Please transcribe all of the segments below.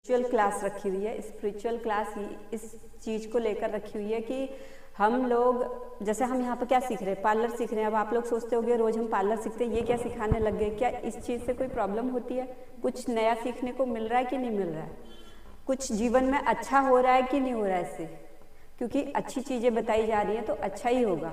Spiritual class रखी हुई है। स्पिरिचुअल क्लास इस चीज़ को लेकर रखी हुई है कि हम लोग, जैसे हम यहाँ पर क्या सीख रहे हैं, पार्लर सीख रहे हैं। अब आप लोग सोचते होंगे रोज़ हम पार्लर सीखते हैं, ये क्या सिखाने लग गए, क्या इस चीज़ से कोई प्रॉब्लम होती है? कुछ नया सीखने को मिल रहा है कि नहीं मिल रहा है? कुछ जीवन में अच्छा हो रहा है कि नहीं हो रहा है इससे? क्योंकि अच्छी चीज़ें बताई जा रही हैं तो अच्छा ही होगा।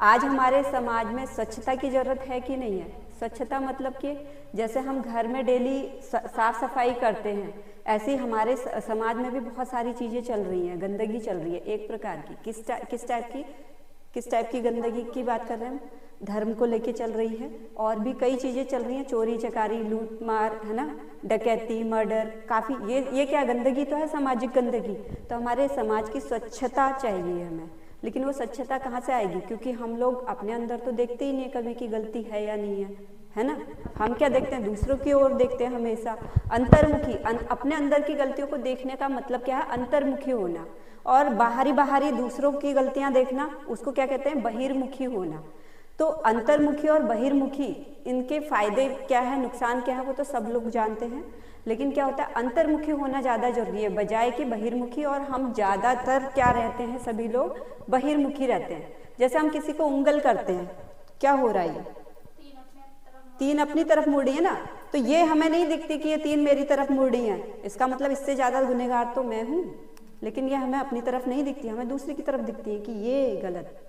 आज हमारे समाज में स्वच्छता की ज़रूरत है कि नहीं है? स्वच्छता मतलब कि जैसे हम घर में डेली साफ सफाई करते हैं, ऐसे ही हमारे समाज में भी बहुत सारी चीज़ें चल रही हैं, गंदगी चल रही है एक प्रकार की। किस टाइप की गंदगी की बात कर रहे हैं हम? धर्म को लेके चल रही है, और भी कई चीज़ें चल रही हैं, चोरी चकारी, लूट मार, है ना, डकैती, मर्डर, काफ़ी। ये क्या गंदगी तो है, सामाजिक गंदगी। तो हमारे समाज की स्वच्छता चाहिए हमें, लेकिन वो स्वच्छता कहाँ से आएगी? क्योंकि हम लोग अपने अंदर तो देखते ही नहीं कभी की गलती है या नहीं है ना। हम क्या देखते हैं? दूसरों की ओर देखते हैं हमेशा। अंतर्मुखी, अपने अंदर की गलतियों को देखने का मतलब क्या है? अंतर्मुखी होना। और बाहरी दूसरों की गलतियां देखना, उसको क्या कहते हैं? बहिर्मुखी होना। तो अंतर्मुखी और बहिर्मुखी, इनके फायदे क्या है, नुकसान क्या है, वो तो सब लोग जानते हैं। लेकिन क्या होता है, अंतर्मुखी होना ज़्यादा जरूरी है बजाय कि बहिर्मुखी। और हम ज़्यादातर क्या रहते हैं, सभी लोग बहिर्मुखी रहते हैं। जैसे हम किसी को उंगल करते हैं, क्या हो रहा है? तीन अपनी तरफ मुड़ रही है ना। तो ये हमें नहीं दिखती कि ये तीन मेरी तरफ मुड़ रही हैं, इसका मतलब इससे ज़्यादा गुनहगार तो मैं हूँ। लेकिन ये हमें अपनी तरफ नहीं दिखती, हमें दूसरी की तरफ दिखती है कि ये गलत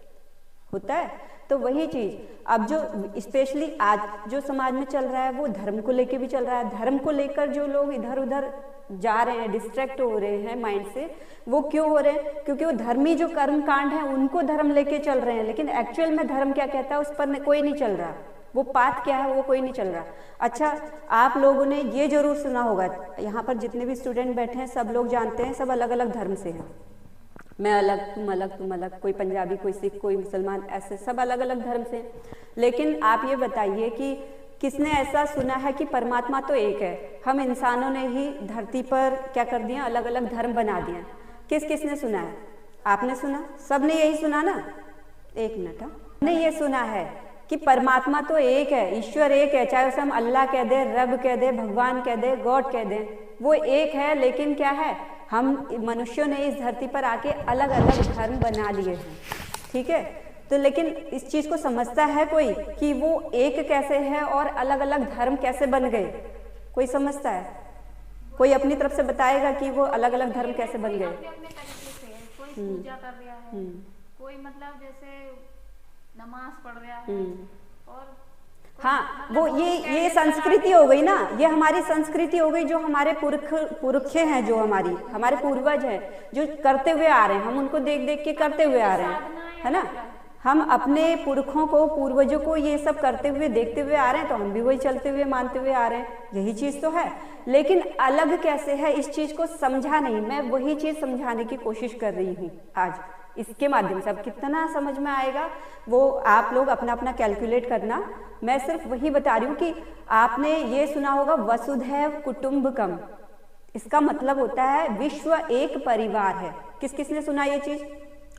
होता है। तो वही चीज़ अब जो स्पेशली आज जो समाज में चल रहा है, वो धर्म को लेके भी चल रहा है। धर्म को लेकर जो लोग इधर उधर जा रहे हैं, डिस्ट्रैक्ट हो रहे हैं माइंड से, वो क्यों हो रहे हैं? क्योंकि वो धर्मी जो कर्म कांड है उनको धर्म लेके चल रहे हैं, लेकिन एक्चुअल में धर्म क्या कहता है उस पर कोई नहीं चल रहा। वो पाथ क्या है वो कोई नहीं चल रहा। अच्छा, आप लोगों ने ये जरूर सुना होगा, यहाँ पर जितने भी स्टूडेंट बैठे हैं सब लोग जानते हैं, सब अलग अलग धर्म से हैं। मैं अलग, तुम अलग, कोई पंजाबी, कोई सिख, कोई मुसलमान, ऐसे सब अलग अलग धर्म से। लेकिन आप ये बताइए कि किसने ऐसा सुना है कि परमात्मा तो एक है? हम इंसानों ने ही धरती पर क्या कर दिया, अलग अलग धर्म बना दिया। किसने सुना है? आपने सुना? सब ने यही सुना ना? एक मिनट, हमने ये सुना है कि परमात्मा तो एक है, ईश्वर एक है, चाहे उसे हम अल्लाह कह दे, रब कह दे, भगवान कह दे, गॉड कह दे, वो एक है। लेकिन क्या है, हम मनुष्यों ने इस धरती पर आके अलग अलग धर्म बना लिए हैं, ठीक है। तो लेकिन इस चीज़ को समझता है कोई कि वो एक कैसे है और अलग अलग धर्म कैसे बन गए? कोई समझता है? कोई अपनी तरफ से बताएगा कि वो अलग अलग धर्म कैसे बन गए? कोई पूजा कर रहा है, कोई मतलब जैसे नमाज पढ़ रहा है, और हाँ, वो ये संस्कृति हो गई ना, ये हमारी संस्कृति हो गई, जो हमारे पुरखे हैं, जो हमारे पूर्वज हैं, जो करते हुए आ रहे हैं, हम उनको देख देख के करते हुए आ रहे हैं, है ना। हम अपने पुरखों को, पूर्वजों को ये सब करते हुए देखते हुए आ रहे हैं, तो हम भी वही चलते हुए मानते हुए आ रहे हैं, यही चीज़ तो है। लेकिन अलग कैसे है, इस चीज़ को समझा नहीं। मैं वही चीज़ समझाने की कोशिश कर रही हूँ आज इसके माध्यम से। अब कितना समझ में आएगा वो आप लोग अपना अपना कैलकुलेट करना। मैं सिर्फ वही बता रही हूँ कि आपने ये सुना होगा वसुधैव कुटुंबकम, इसका मतलब होता है विश्व एक परिवार है। किसने सुना ये चीज़?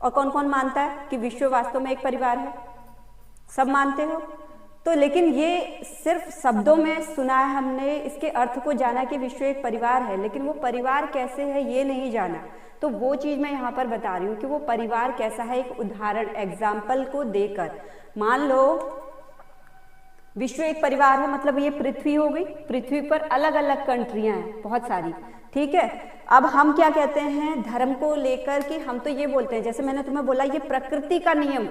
और कौन कौन मानता है कि विश्व वास्तव में एक परिवार है? सब मानते हो? तो लेकिन ये सिर्फ शब्दों में सुना है हमने, इसके अर्थ को जाना कि विश्व एक परिवार है, लेकिन वो परिवार कैसे है ये नहीं जाना। तो वो चीज़ मैं यहाँ पर बता रही हूँ कि वो परिवार कैसा है, एक उदाहरण, एग्जाम्पल को देकर। मान लो विश्व एक परिवार है, मतलब ये पृथ्वी हो गई, पृथ्वी पर अलग अलग कंट्रियां हैं, बहुत सारी, ठीक है। अब हम क्या कहते हैं धर्म को लेकर कि हम तो ये बोलते हैं, जैसे मैंने तुम्हें बोला, ये प्रकृति का नियम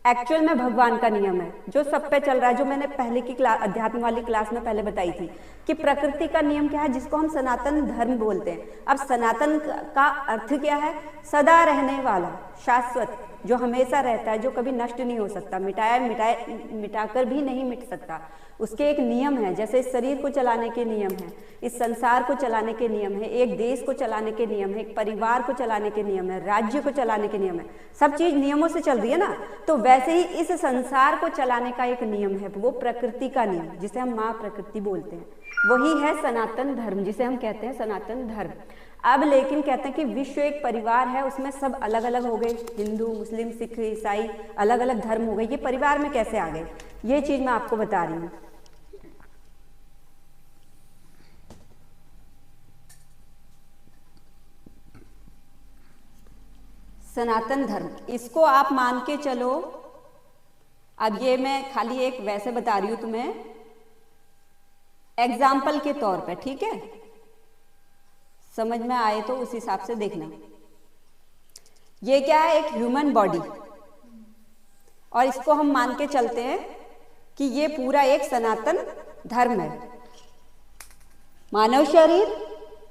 एक्चुअल में भगवान का नियम है जो सब पे चल रहा है, जो मैंने पहले की क्लास, अध्यात्म वाली क्लास में पहले बताई थी कि प्रकृति का नियम क्या है, जिसको हम सनातन धर्म बोलते हैं। अब सनातन का अर्थ क्या है? सदा रहने वाला, शाश्वत, जो हमेशा रहता है, जो कभी नष्ट नहीं हो सकता, मिटाकर भी नहीं मिट सकता। उसके एक नियम है, जैसे इस शरीर को चलाने के नियम है, इस संसार को चलाने के नियम है, एक देश को चलाने के नियम है, एक परिवार को चलाने के नियम है, राज्य को चलाने के नियम है। सब चीज नियमों से चल रही है ना। तो वैसे ही इस संसार को चलाने का एक नियम है, वो प्रकृति का नियम, जिसे हम माँ प्रकृति बोलते हैं, वही है सनातन धर्म, जिसे हम कहते हैं सनातन धर्म। अब लेकिन कहते हैं कि विश्व एक परिवार है, उसमें सब अलग अलग हो गए, हिंदू, मुस्लिम, सिख, ईसाई, अलग अलग धर्म हो गए। ये परिवार में कैसे आ गए, ये चीज मैं आपको बता रही हूँ। सनातन धर्म, इसको आप मान के चलो। अब ये मैं खाली एक वैसे बता रही हूं तुम्हें एग्जाम्पल के तौर पे, ठीक है, समझ में आए तो उस हिसाब से देखना। ये क्या है, एक ह्यूमन बॉडी, और इसको हम मान के चलते हैं कि ये पूरा एक सनातन धर्म है। मानव शरीर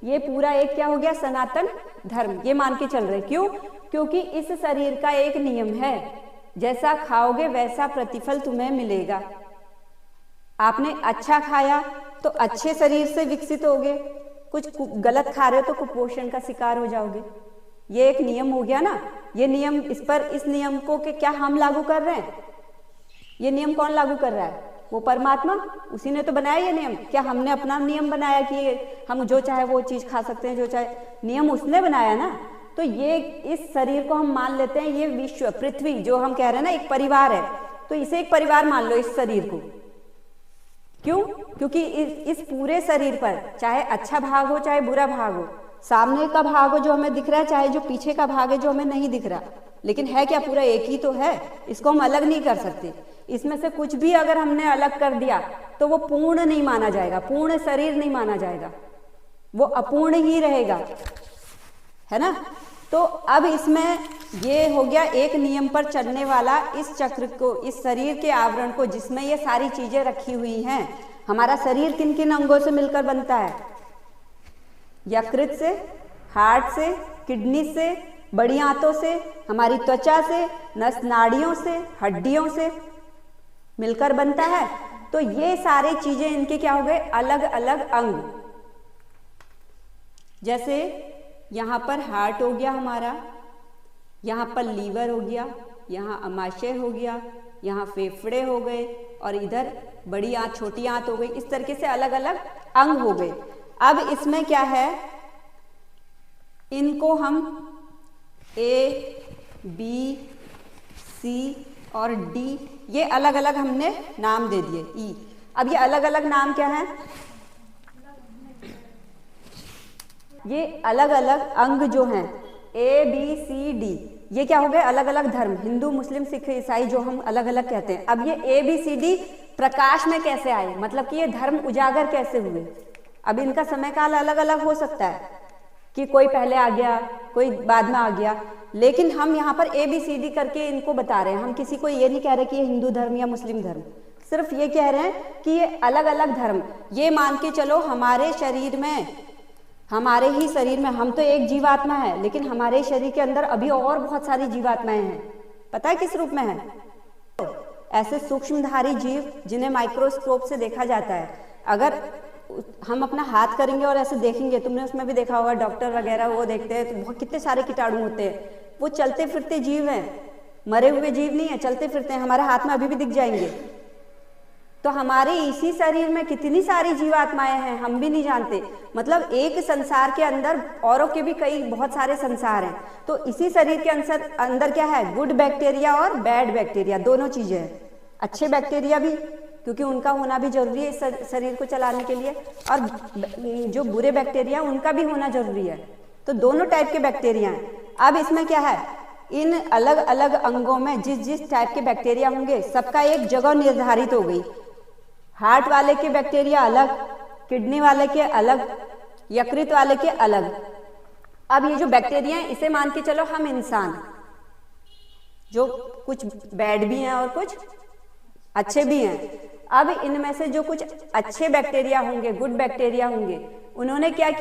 ये पूरा एक क्या हो गया, सनातन धर्म, ये मान के चल रहे। क्यों? क्योंकि इस शरीर का एक नियम है, जैसा खाओगे वैसा प्रतिफल तुम्हें मिलेगा। आपने अच्छा खाया तो अच्छे शरीर से विकसित होगे, कुछ गलत खा रहे हो तो कुपोषण का शिकार हो जाओगे। ये एक नियम हो गया ना। ये नियम, इस नियम को के क्या हम लागू कर रहे हैं? ये नियम कौन लागू कर रहा है? वो परमात्मा, उसी ने तो बनाया ये नियम। क्या हमने अपना नियम बनाया कि हम जो चाहे वो चीज खा सकते हैं, जो चाहे? नियम उसने बनाया ना। तो ये इस शरीर को हम मान लेते हैं, ये विश्व, पृथ्वी जो हम कह रहे हैं ना, एक परिवार है, तो इसे एक परिवार मान लो, इस शरीर को। क्यों? क्योंकि इस पूरे शरीर पर चाहे अच्छा भाग हो चाहे बुरा भाग हो, सामने का भाग हो जो हमें दिख रहा है, चाहे जो पीछे का भाग है जो हमें नहीं दिख रहा, लेकिन है क्या, पूरा एक ही तो है। इसको हम अलग नहीं कर सकते। इसमें से कुछ भी अगर हमने अलग कर दिया तो वो पूर्ण नहीं माना जाएगा, पूर्ण शरीर नहीं माना जाएगा, वो अपूर्ण ही रहेगा, है ना। तो अब इसमें ये हो गया एक नियम पर चलने वाला इस चक्र को, इस शरीर के आवरण को, जिसमें ये सारी चीजें रखी हुई हैं। हमारा शरीर किन किन अंगों से मिलकर बनता है? यकृत से, हार्ट से, किडनी से, बड़ी आंतों से, हमारी त्वचा से, नस नाड़ियों से, हड्डियों से मिलकर बनता है। तो ये सारी चीजें इनके क्या हो गए, अलग अलग अंग। जैसे यहाँ पर हार्ट हो गया हमारा, यहाँ पर लीवर हो गया, यहाँ अमाशय हो गया, यहाँ फेफड़े हो गए, और इधर बड़ी आंत, छोटी आंत हो गई। इस तरीके से अलग अलग अंग हो गए। अब इसमें क्या है, इनको हम ए, बी, सी और डी, ये अलग अलग हमने नाम दे दिए। ई, अब ये अलग अलग नाम क्या है? ये अलग अलग अंग जो हैं, ए, बी, सी, डी, ये क्या हो गए, अलग अलग धर्म। हिंदू, मुस्लिम, सिख, ईसाई जो हम अलग अलग कहते हैं। अब ये ए, बी, सी, डी प्रकाश में कैसे आए, मतलब कि ये धर्म उजागर कैसे हुए? अब इनका समय काल अलग अलग हो सकता है कि कोई पहले आ गया, कोई बाद में आ गया, लेकिन हम यहाँ पर ए, बी, सी, डी करके इनको बता रहे हैं। हम किसी को ये नहीं कह रहे कि ये हिंदू धर्म या मुस्लिम धर्म, सिर्फ ये कह रहे हैं कि ये अलग अलग धर्म। ये मान के चलो हमारे शरीर में, हमारे ही शरीर में, हम तो एक जीवात्मा है, लेकिन हमारे शरीर के अंदर अभी और बहुत सारी जीवात्माएं हैं। पता है किस रूप में है? ऐसे सूक्ष्मधारी जीव जिन्हें माइक्रोस्कोप से देखा जाता है। अगर हम अपना हाथ करेंगे और ऐसे देखेंगे, तुमने उसमें भी देखा होगा, डॉक्टर वगैरह वो देखते हैं तो बहुत कितने सारे कीटाणु होते हैं। वो चलते फिरते जीव हैं, मरे हुए जीव नहीं है, चलते फिरते हैं, हमारे हाथ में अभी भी दिख जाएंगे। तो हमारे इसी शरीर में कितनी सारी जीवात्माएं हैं, हम भी नहीं जानते। मतलब एक संसार के अंदर औरों के भी कई बहुत सारे संसार हैं। तो इसी शरीर के अंदर क्या है, गुड बैक्टीरिया और बैड बैक्टीरिया, दोनों चीजें हैं। अच्छे बैक्टीरिया भी, क्योंकि उनका होना भी जरूरी है इस शरीर को चलाने के लिए, और जो बुरे बैक्टीरिया उनका भी होना जरूरी है। तो दोनों टाइप के बैक्टीरिया हैं। अब इसमें क्या है, इन अलग अलग अंगों में जिस जिस टाइप के बैक्टीरिया होंगे, सबका एक जगह निर्धारित हो गई। हार्ट वाले के बैक्टीरिया अलग, किडनी वाले के अलग, यकृत वाले के अलग। अब ये जो बैक्टीरिया है, इसे मान के चलो हम इंसान, जो कुछ बैड भी हैं और कुछ अच्छे भी हैं। अब इनमें से जो कुछ अच्छे बैक्टीरिया होंगे, गुड बैक्टीरिया होंगे, उन्होंने क्या किया,